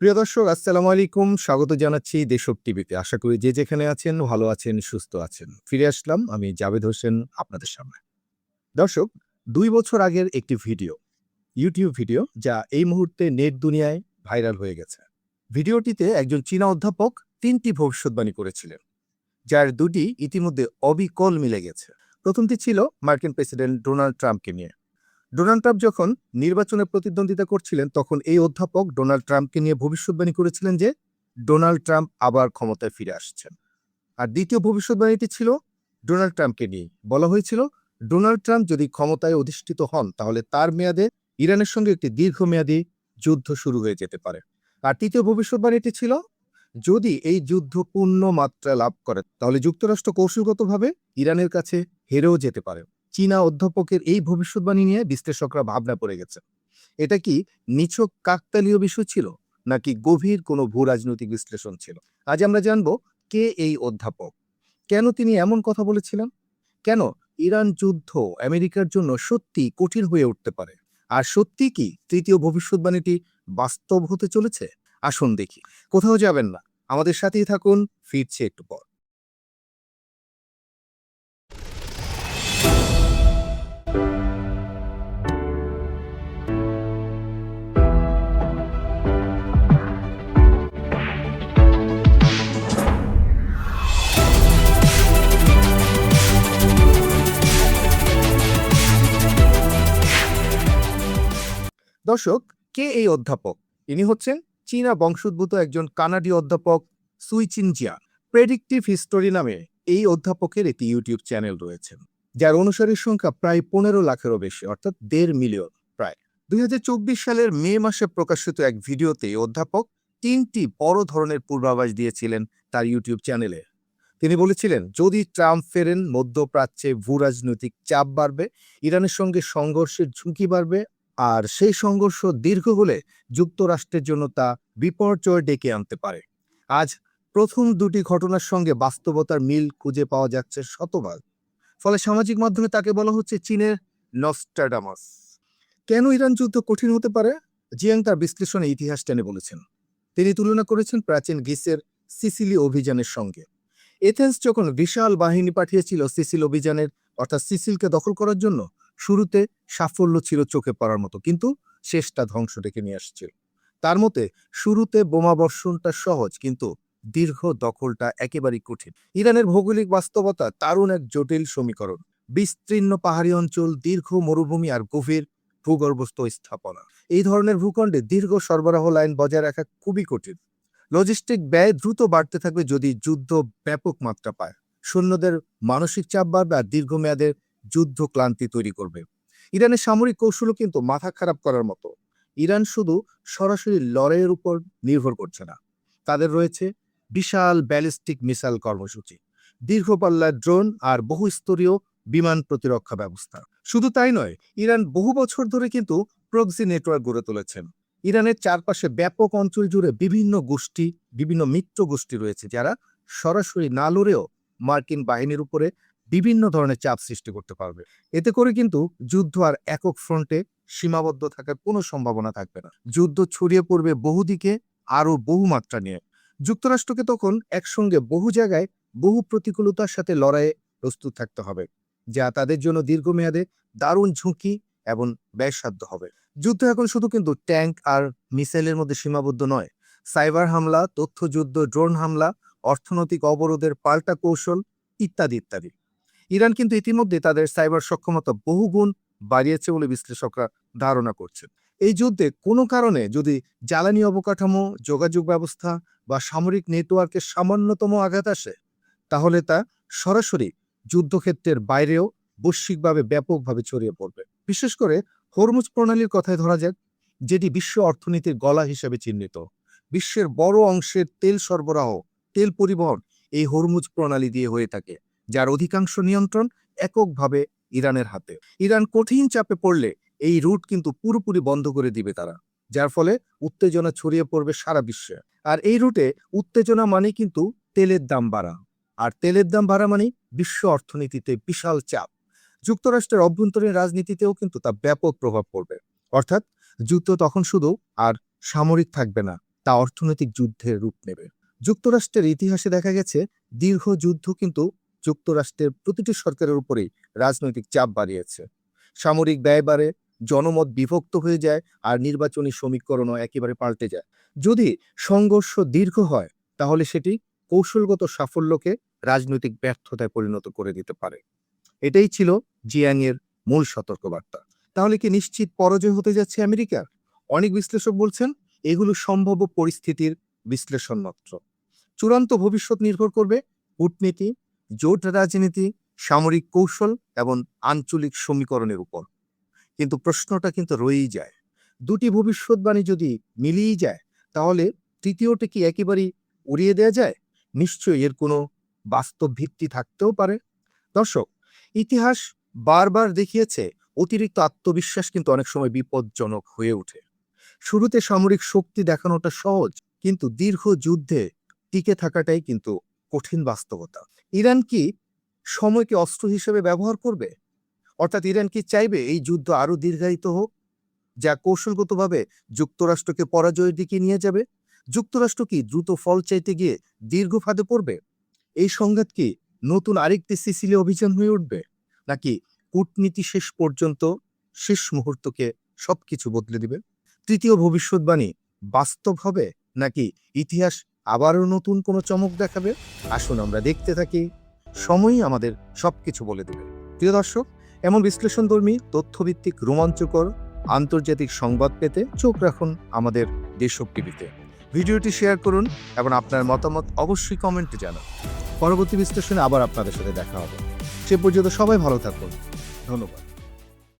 প্রিয় দর্শক, আসসালামু আলাইকুম। স্বাগত জানাচ্ছি দেশক টিভিতে। আশা করি যে যেখানে আছেন ভালো আছেন, সুস্থ আছেন। ফিরে আসলাম আমি জাভেদ হোসেন আপনাদের সামনে। দর্শক, ২ বছর আগের একটি ভিডিও, YouTube ভিডিও যা এই মুহূর্তে নেট দুনিয়ায় ভাইরাল হয়ে গেছে। ভিডিওটিতে একজন চীনা অধ্যাপক ৩ টি ভবিষ্যদ্বাণী করেছিলেন, যার ২ টি ইতিমধ্যে অবিকল মিলে গেছে। ১ম টি ছিল মার্কিন প্রেসিডেন্ট ডোনাল্ড ট্রাম্পকে নিয়ে। ডোনাল্ড ট্রাম্প যখন নির্বাচনে প্রতিদ্বন্দ্বিতা করছিলেন, তখন এই অধ্যাপক ডোনাল্ড ট্রাম্পকে নিয়ে ভবিষ্যদ্বাণী করেছিলেন যে ডোনাল্ড ট্রাম্প আবার ক্ষমতায় ফিরে আসছেন। আর দ্বিতীয় ভবিষ্যদ্বাণীটি ছিল ডোনাল্ড ট্রাম্পকে নিয়ে। বলা হয়েছিল, ডোনাল্ড ট্রাম্প যদি ক্ষমতায় অধিষ্ঠিত হন, তাহলে তার মেয়াদে ইরানের সঙ্গে একটি দীর্ঘমেয়াদী যুদ্ধ শুরু হয়ে যেতে পারে। আর তৃতীয় ভবিষ্যদ্বাণীটি ছিল, যদি এই যুদ্ধ পূর্ণ মাত্রা লাভ করে, তাহলে যুক্তরাষ্ট্র কৌশলগতভাবে ইরানের কাছে হেরেও যেতে পারে। চীনা অধ্যাপকের এই ভবিষ্যদ্বাণী নিয়ে বিশ্লেষকরা ভাবনা পড়ে গেছে। এটা কি নিছক কাকতালীয় বিষয় ছিল, নাকি গভীর কোনো ভূ রাজনৈতিক বিশ্লেষণ ছিল? আজ আমরা জানব, কে এই অধ্যাপক, কেন তিনি এমন কথা বলেছিলেন, কেন ইরান যুদ্ধ আমেরিকার জন্য সত্যি কঠিন হয়ে উঠতে পারে, আর সত্যি কি তৃতীয় ভবিষ্যদ্বাণীটি বাস্তব হতে চলেছে। আসুন দেখি। কোথাও যাবেন না, আমাদের সাথেই থাকুন। ফিরছে একটু পর। দর্শক, কে এই অধ্যাপক? ইনি হচ্ছেন চীনা বংশোদ্ভূত একজন কানাডীয় অধ্যাপক, সুইচিনজিয়া। প্রেডিক্টিভ হিস্টোরি নামে এই অধ্যাপকের একটি ইউটিউব চ্যানেল রয়েছে, যার অনুসারীর সংখ্যা প্রায় ১৫ লাখেরও বেশি, অর্থাৎ ১.৫ মিলিয়ন প্রায়। ২০২৪ সালের মে মাসে প্রকাশিত এক ভিডিওতে এই অধ্যাপক ৩টি বড় ধরনের পূর্বাভাস দিয়েছিলেন তার ইউটিউব চ্যানেলে। তিনি বলেছিলেন, যদি ট্রাম্প ফেরেন, মধ্যপ্রাচ্যে ভূ রাজনৈতিক চাপ বাড়বে, ইরানের সঙ্গে সংঘর্ষের ঝুঁকি বাড়বে, আর সেই সংঘর্ষ দীর্ঘ হলে যুক্তরাষ্ট্রের জন্য তা বিপর্যয় ডেকে আনতে পারে। আজ প্রথম ২টি ঘটনার সঙ্গে বাস্তবতার মিল খুঁজে পাওয়া যাচ্ছে শতভাগ। ফলে সামাজিক মাধ্যমে তাকে বলা হচ্ছে চীনের নস্ট্রাডামাস। কেন ইরান যুদ্ধ কঠিন হতে পারে? জিয়াং তার বিশ্লেষণে ইতিহাস টেনে বলেছেন। তিনি তুলনা করেছেন প্রাচীন গ্রিসের সিসিলি অভিযানের সঙ্গে। এথেন্স যখন বিশাল বাহিনী পাঠিয়েছিল সিসিল অভিযানের, অর্থাৎ সিসিলকে দখল করার জন্য, শুরুতে সাফল্য ছিল চোখে পড়ার মতো, কিন্তু শেষটা ধ্বংস ডেকে নিয়ে আসছিল। তার মতে, শুরুতে বোমা বর্ষণটা সহজ, কিন্তু দীর্ঘ দখলটা একেবারেই কঠিন। ইরানের ভৌগোলিক বাস্তবতা দারুণ এক জটিল সমীকরণ। বিস্তীর্ণ পাহাড়ি অঞ্চল, দীর্ঘ মরুভূমি আর গভীর ভূগর্ভস্থ স্থাপনা। এই ধরনের ভূখণ্ডে দীর্ঘ সরবরাহ লাইন বজায় রাখা খুবই কঠিন। লজিস্টিক ব্যয় দ্রুত বাড়তে থাকবে যদি যুদ্ধ ব্যাপক মাত্রা পায়। সৈন্যদের মানসিক চাপ বাড়বে আর দীর্ঘমেয়াদের যুদ্ধ ক্লান্তি তৈরি করবে। ইরানের সামরিক কৌশলও কিন্তু মাথা খারাপ করার মতো। ইরান শুধু সরাসরি লড়াইয়ের উপর নির্ভর করছে না, তাদের রয়েছে বিশাল ব্যালিস্টিক মিসাইল কর্মসূচি, দীর্ঘপাল্লার ড্রোন আর বহুস্তরীয় বিমান প্রতিরক্ষা ব্যবস্থা। শুধু তাই নয়, ইরান বহু বছর ধরে কিন্তু প্রক্সি নেটওয়ার্ক গড়ে তুলেছেন। ইরানের চারপাশে ব্যাপক অঞ্চল জুড়ে বিভিন্ন গোষ্ঠী, বিভিন্ন মিত্র গোষ্ঠী রয়েছে, যারা সরাসরি না লড়েও মার্কিন বাহিনীর উপরে বিভিন্ন ধরনের চাপ সৃষ্টি করতে পারবে। এতে করে কিন্তু যুদ্ধ আর একক ফ্রন্টে সীমাবদ্ধ থাকার কোনো সম্ভাবনা থাকবে না। যুদ্ধ ছড়িয়ে পড়বে বহুদিকে, আরও বহু মাত্রা নিয়ে। যুক্তরাষ্ট্রকে তখন একসঙ্গে বহু জায়গায় বহু প্রতিকূলতার সাথে লড়াইয়ে প্রস্তুত থাকতে হবে, যা তাদের জন্য দীর্ঘমেয়াদে দারুণ ঝুঁকি এবং ব্যয়সাধ্য হবে। যুদ্ধ এখন শুধু কিন্তু ট্যাঙ্ক আর মিসাইলের মধ্যে সীমাবদ্ধ নয়। সাইবার হামলা, তথ্যযুদ্ধ, ড্রোন হামলা, অর্থনৈতিক অবরোধের পাল্টা কৌশল ইত্যাদি ইত্যাদি। ইরান কিন্তু ইতিমধ্যে তাদের সাইবার সক্ষমতা বহুগুণ বাড়িয়েছে বলে বিশ্লেষকরা ধারণা করছেন। এই যুদ্ধে কোনো কারণে যদি জ্বালানি অবকাঠামো, যোগাযোগ ব্যবস্থা বা সামরিক নেটওয়ার্কের সামান্যতম আঘাত আসে, তাহলে তা সরাসরি যুদ্ধক্ষেত্রের বাইরেও বৈশ্বিকভাবে ব্যাপকভাবে ছড়িয়ে পড়বে। বিশেষ করে হরমুজ প্রণালীর কথায় ধরা যাক, যেটি বিশ্ব অর্থনীতির গলা হিসেবে চিহ্নিত। বিশ্বের বড় অংশের তেল সরবরাহ, তেল পরিবহন এই হরমুজ প্রণালী দিয়ে হয়ে থাকে, যার অধিকাংশ নিয়ন্ত্রণ এককভাবে ইরানের হাতে। ইরান কঠিন চাপে পড়লে এই রুট কিন্তু পুরোপুরি বন্ধ করে দিবে তারা, যার ফলে উত্তেজনা ছড়িয়ে পড়বে সারা বিশ্বে। আর এই রুটে উত্তেজনা মানে কিন্তু তেলের দাম বাড়া, আর তেলের দাম বাড়া মানে বিশ্ব অর্থনীতিতে বিশাল চাপ। যুক্তরাষ্ট্রের অভ্যন্তরীণ রাজনীতিতেও কিন্তু তা ব্যাপক প্রভাব পড়বে। অর্থাৎ যুদ্ধ তখন শুধু আর সামরিক থাকবে না, তা অর্থনৈতিক যুদ্ধের রূপ নেবে। যুক্তরাষ্ট্রের ইতিহাসে দেখা গেছে দীর্ঘ যুদ্ধ কিন্তু যুক্তরাষ্ট্রের প্রতিটি সরকারের উপরেই রাজনৈতিক চাপ বাড়িয়েছে। সামরিক ব্যয় বাড়ে, জনমত বিভক্ত হয়ে যায়, আর নির্বাচনী সমীকরণও একেবারে পাল্টে যায়। যদি সংঘর্ষ দীর্ঘ হয় তাহলে সেটি কৌশলগত সাফল্যকে রাজনৈতিক ব্যর্থতায় পরিণত করে দিতে পারে। এটাই ছিল জিয়াংয়ের মূল সতর্কবার্তা। তাহলে কি নিশ্চিত পরাজয় হতে যাচ্ছে আমেরিকার? অনেক বিশ্লেষক বলছেন এগুলো সম্ভাব্য পরিস্থিতির বিশ্লেষণ মাত্র। চূড়ান্ত ভবিষ্যৎ নির্ভর করবে কূটনীতি, জোট রাজনীতি, সামরিক কৌশল এবং আঞ্চলিক সমীকরণের উপর। কিন্তু প্রশ্নটা কিন্তু রয়েই যায়, দুটি ভবিষ্যৎবাণী যদি মিলিয়ে যায় তাহলে তৃতীয়টা কি একেবারেই উড়িয়ে দেওয়া যায়? নিশ্চয়ই এর কোনো বাস্তব ভিত্তি থাকতেও পারে। দর্শক, ইতিহাস বারবার দেখিয়েছে অতিরিক্ত আত্মবিশ্বাস কিন্তু অনেক সময় বিপজ্জনক হয়ে ওঠে। শুরুতে সামরিক শক্তি দেখানোটা সহজ, কিন্তু দীর্ঘ যুদ্ধে টিকে থাকাটাই কিন্তু কঠিন বাস্তবতা। ইরান কি সময়কে অস্ত্র হিসেবে ব্যবহার করবে? অর্থাৎ ইরান কি চাইবে এই যুদ্ধ আরো দীর্ঘায়িত হোক, যা কৌশলগতভাবে যুক্তরাষ্ট্রকে পরাজয়ের দিকে নিয়ে যাবে? যুক্তরাষ্ট্র কি দ্রুত ফল চাইতে গিয়ে দীর্ঘ ফাঁদে পড়বে? এই সংঘাত কি নতুন আরেকটি সিসিলি অভিযান হয়ে উঠবে, নাকি কূটনীতি শেষ পর্যন্ত শেষ মুহূর্তকে সবকিছু বদলে দিবে? তৃতীয় ভবিষ্যৎবাণী বাস্তব হবে, নাকি ইতিহাস আবারও নতুন কোনো চমক দেখাবে? আসুন আমরা দেখতে থাকি, সময়ই আমাদের সবকিছু বলে দেবে। প্রিয় দর্শক, এমন বিশ্লেষণধর্মী, তথ্যভিত্তিক, রোমাঞ্চকর আন্তর্জাতিক সংবাদ পেতে চোখ রাখুন আমাদের দেশক টিভিতে। ভিডিওটি শেয়ার করুন এবং আপনার মতামত অবশ্যই কমেন্টে জানান। পরবর্তী বিশ্লেষণে আবার আপনাদের সাথে দেখা হবে। সে পর্যন্ত সবাই ভালো থাকুন। ধন্যবাদ।